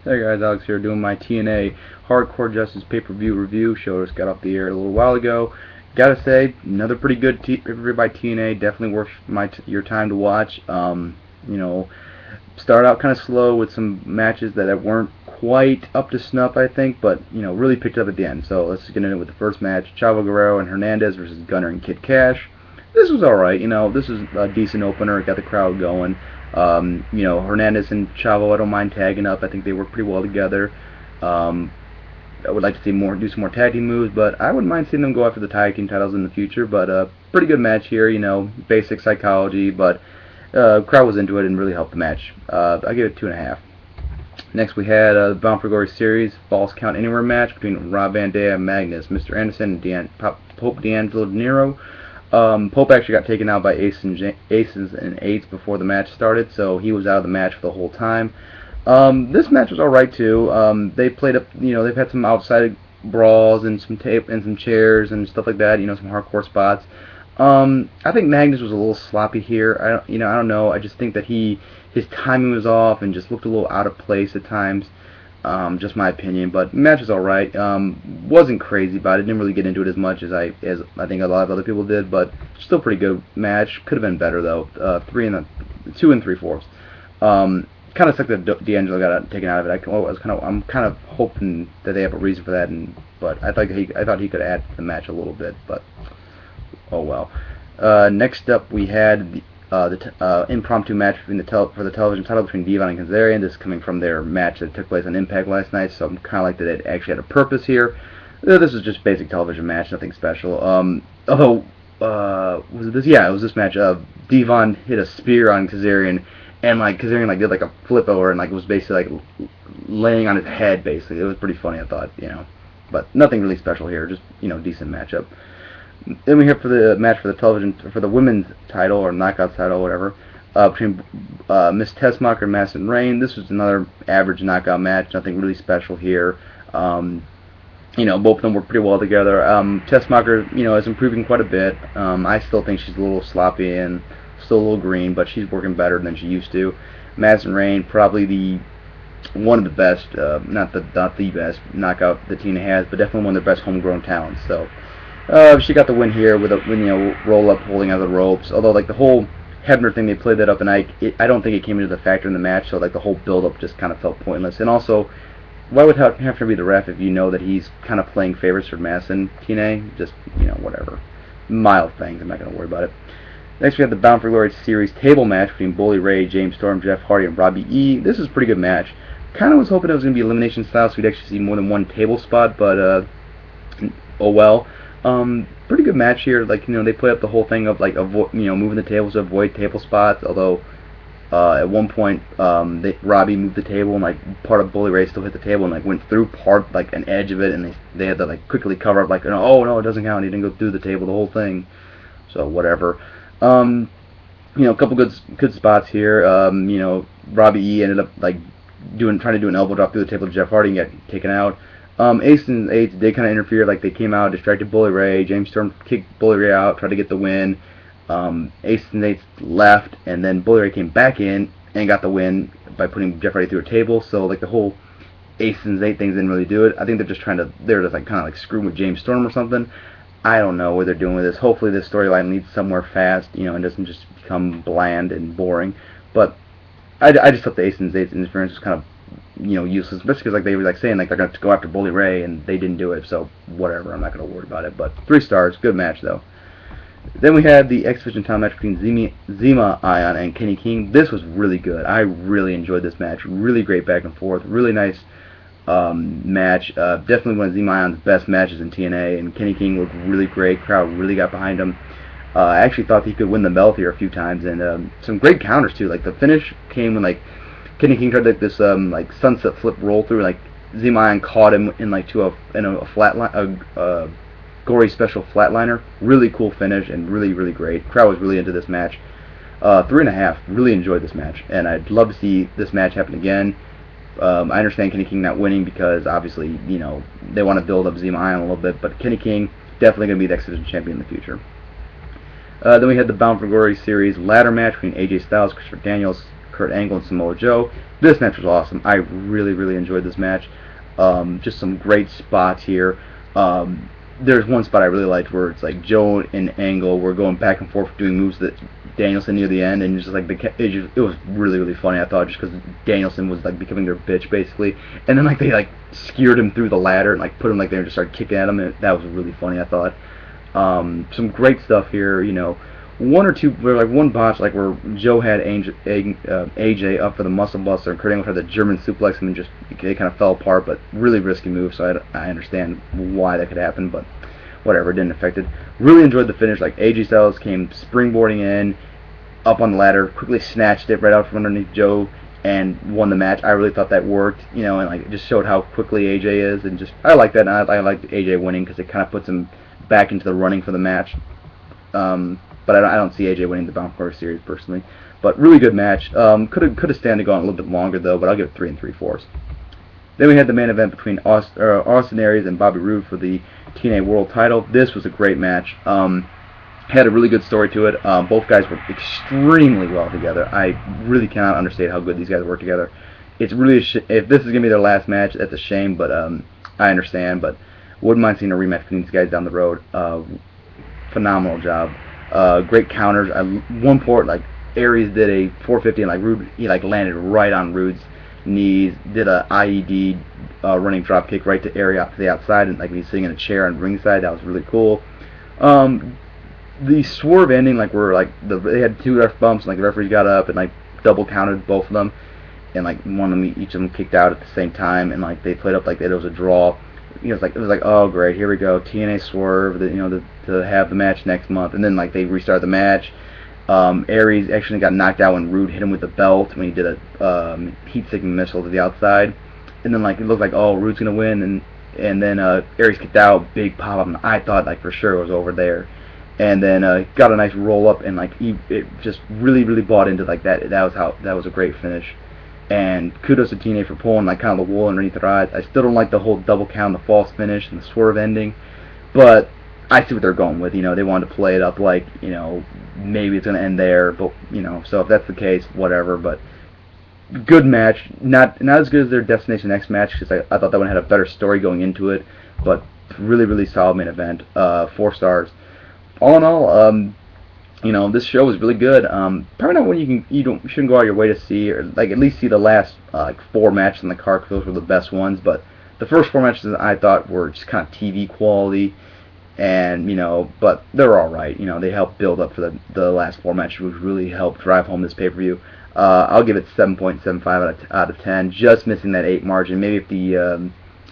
Hey guys, Alex here doing my TNA Hardcore Justice pay-per-view review. Show just got off the air a little while ago. Gotta say, another pretty good pay-per-view by TNA. Definitely worth your time to watch. You know, started out kind of slow with some matches that weren't quite up to snuff, I think, but really picked up at the end. So let's just get into it with the first match: Chavo, Guerrero, and Hernandez versus Gunner and Kid Kash. This was alright. This is a decent opener. It got the crowd going. Hernandez and Chavo, I don't mind tagging up. I think they work pretty well together. I would like to see do some more tag team moves, but I wouldn't mind seeing them go after the tag team titles in the future. But pretty good match here. Basic psychology, but crowd was into it and really helped the match. I give it 2.5. Next we had the Bound for Glory Series Falls Count Anywhere match between Rob Van Dam, Magnus, Mr. Anderson, and Pope D'Angelo Dinero. Pope actually got taken out by aces and eights before the match started, so he was out of the match for the whole time. This match was alright too. They played up, they've had some outside brawls and some tape and some chairs and stuff like that. Some hardcore spots. I think Magnus was a little sloppy here. I don't know. I just think that his timing was off and just looked a little out of place at times. Just my opinion, but match was alright. Wasn't crazy about it. Didn't really get into it as much as I think a lot of other people did, but still pretty good match. Could have been better though. 2 3/4. Kind of sucked that D'Angelo got taken out of it. I'm kind of hoping that they have a reason for that, but I thought he could add to the match a little bit, but oh well. Next up we had the impromptu match for the television title between Devon and Kazarian. This is coming from their match that took place on Impact last night, so I'm kind of like that it actually had a purpose here. This is just basic television match, nothing special. Was it this? Yeah, it was this match. Devon hit a spear on Kazarian, and Kazarian did a flip over and was basically laying on his head. Basically, it was pretty funny, I thought. But nothing really special here. Just decent matchup. Then we have for the match for the women's title or knockout title, whatever, between Miss Tessmacher and Madison and Rayne. This was another average knockout match. Nothing really special here. Both of them work pretty well together. Tessmacher, is improving quite a bit. I still think she's a little sloppy and still a little green, but she's working better than she used to. Madison and Rayne, probably one of the best, not the best knockout the TNA has, but definitely one of their best homegrown talents. So. She got the win here with a roll up holding out of the ropes. Although the whole Hebner thing, they played that up, and I don't think it came into the factor in the match. So the whole build up just kind of felt pointless. And also, why would Hebner be the ref if you know that he's kind of playing favorites for Madison TNA? Just whatever, mild things. I'm not gonna worry about it. Next we have the Bound for Glory Series table match between Bully Ray, James Storm, Jeff Hardy, and Robbie E. This is a pretty good match. Kind of was hoping it was gonna be elimination style, so we'd actually see more than one table spot, but oh well. Pretty good match here. They play up the whole thing of moving the tables to avoid table spots. Although at one point Robbie moved the table and part of Bully Ray still hit the table and went through an edge of it, and they had to quickly cover up oh no, it doesn't count. He didn't go through the table the whole thing. So whatever. A couple good spots here. Robbie E ended up trying to do an elbow drop through the table to Jeff Hardy and got taken out. Ace and eights did kind of interfere. They came out, distracted Bully Ray. James Storm kicked Bully Ray out, tried to get the win. Ace and eights left, and then Bully Ray came back in and got the win by putting Jeff Hardy through a table. So the whole Ace and eight things didn't really do it. I think they're just kind of screwing with James Storm or something. I don't know what they're doing with this. Hopefully this storyline leads somewhere fast, and doesn't just become bland and boring. But I just thought the Ace and eights interference was kind of useless, especially because they were saying they're going to go after Bully Ray, and they didn't do it, so whatever, I'm not going to worry about it, but 3 stars, good match though. Then we had the X Division title match between Zema, Ion, and Kenny King. This was really good. I really enjoyed this match, really great back and forth, really nice match, definitely one of Zema Ion's best matches in TNA, and Kenny King looked really great, crowd really got behind him. I actually thought he could win the belt here a few times, and some great counters too. The finish came when Kenny King tried this sunset flip roll through, Zema Ion caught him in a flatline, gory special flatliner. Really cool finish and really great. Crowd was really into this match. 3.5. Really enjoyed this match, and I'd love to see this match happen again. I understand Kenny King not winning because obviously they want to build up Zema Ion a little bit, but Kenny King definitely going to be the X Division champion in the future. Then we had the Bound for Glory Series ladder match between AJ Styles, Christopher Daniels, Kurt Angle and Samoa Joe. This match was awesome. I really enjoyed this match. Just some great spots here. There's one spot I really liked where it's like Joe and Angle were going back and forth doing moves that Danielson near the end, and just like it was really funny. I thought just because Danielson was like becoming their bitch basically, and then like they like skewered him through the ladder and like put him like there and just started kicking at him, and that was really funny. I thought some great stuff here. You know, one or two where like one botch like where Joe had AJ up for the muscle buster and Kurt Angle had the German suplex and just they kind of fell apart, but really risky move. So I understand why that could happen, but whatever, it didn't affect it. Really enjoyed the finish. Like AJ Styles came springboarding in, up on the ladder, quickly snatched it right out from underneath Joe and won the match. I really thought that worked, you know, and like it just showed how quickly AJ is, and just I like that. And I like AJ winning because it kind of puts him back into the running for the match. But I don't see AJ winning the Bound for Glory series personally. But really good match. Could have stand to go on a little bit longer though, but I'll give it 3 3/4. Then we had the main event between Austin Aries and Bobby Roode for the TNA World Title. This was a great match. Had a really good story to it. Both guys worked extremely well together. I really cannot understate how good these guys work together. It's really if this is gonna be their last match, that's a shame. But I understand. But wouldn't mind seeing a rematch between these guys down the road. Phenomenal job. Great counters. One port like Aries did a 450 and like Roode, he like landed right on Roode's knees. Did a IED running drop kick right to Aries to the outside, and like he's sitting in a chair on ringside. That was really cool. The swerve ending, like where like they had 2 ref bumps, and like the referees got up and like double counted both of them, and like each of them kicked out at the same time, and like they played up like it was a draw. You know, it was like oh great, here we go, TNA swerve, to have the match next month, and then like they restarted the match. Aries actually got knocked out when Roode hit him with the belt when he did a heat-seeking missile to the outside, and then like it looked like oh Roode's gonna win, and then Aries kicked out, big pop up, and I thought like for sure it was over there. And then got a nice roll up, and like it just really bought into like that. That was a great finish. And kudos to TNA for pulling like kind of the wool underneath their eyes. I still don't like the whole double count, the false finish, and the swerve ending, but I see what they're going with. You know, they wanted to play it up like you know maybe it's gonna end there, but you know so if that's the case, whatever. But good match, not as good as their Destination X match because I thought that one had a better story going into it, but really solid main event. 4 stars. All in all, you know, this show was really good. Probably not one you shouldn't go out your way to see, or like at least see the last like 4 matches in the card because those were the best ones. But the first 4 matches I thought were just kind of TV quality, and you know, but they're all right. You know, they helped build up for the last 4 matches, which really helped drive home this pay-per-view. I'll give it 7.75 out of 10. Just missing that 8 margin. Maybe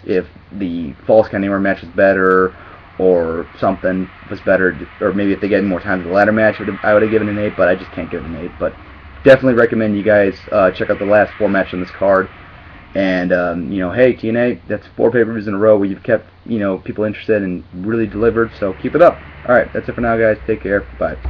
if the Falls Count Anywhere match was better, or something was better, or maybe if they get more time to the ladder match, I would have given an 8, but I just can't give it an 8. But definitely recommend you guys check out the last 4 matches on this card. And you know, hey TNA, that's 4 pay-per-views in a row where you've kept you know people interested and really delivered. So keep it up. All right, that's it for now, guys. Take care. Bye.